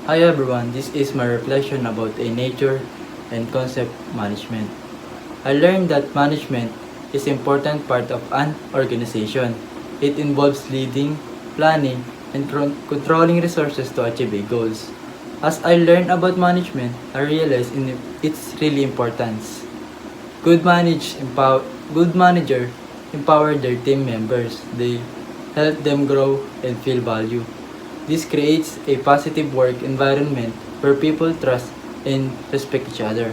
Hi everyone, this is my reflection about a nature and concept management. I learned that management is an important part of an organization. It involves leading, planning, and controlling resources to achieve a goals. As I learned about management, I realized its really importance. Good manager empower their team members. They help them grow and feel value. This creates a positive work environment where people trust and respect each other.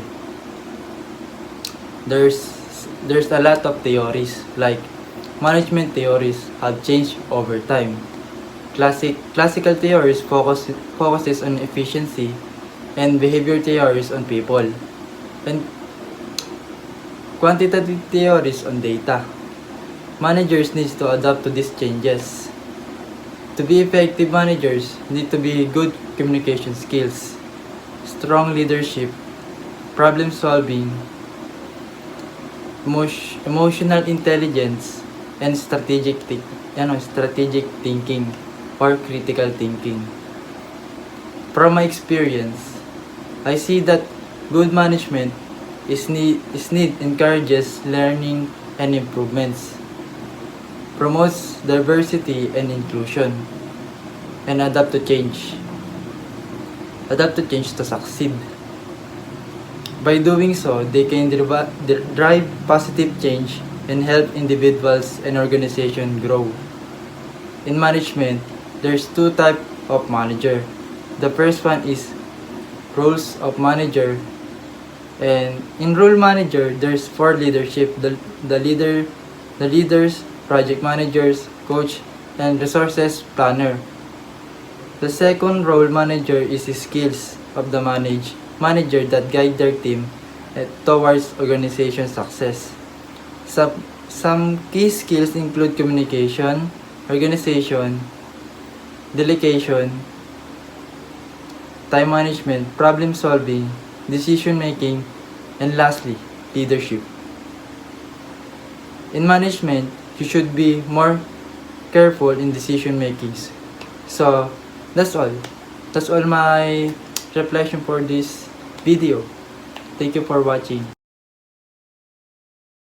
There's there's a lot of theories like management theories have changed over time. Classical theories focuses on efficiency and behavior theories on people and quantitative theories on data. Managers need to adapt to these changes. To be effective managers need to be good communication skills, strong leadership, problem solving, emotional intelligence, and strategic thinking or critical thinking. From my experience, I see that good management is need encourages learning and improvements, promotes diversity and inclusion, and adapt to change to succeed. By doing so, they can drive positive change and help individuals and organizations grow. In management, there's two types of manager. The first one is roles of manager, and in role manager, there's four leadership: the leaders, project managers, coach, and resources planner. The second role manager is the skills of the manager that guide their team towards organization success. Some key skills include communication, organization, delegation, time management, problem solving, decision making, and lastly, leadership. In management, you should be more careful in decision makings. So, that's all. That's all my reflection for this video. Thank you for watching.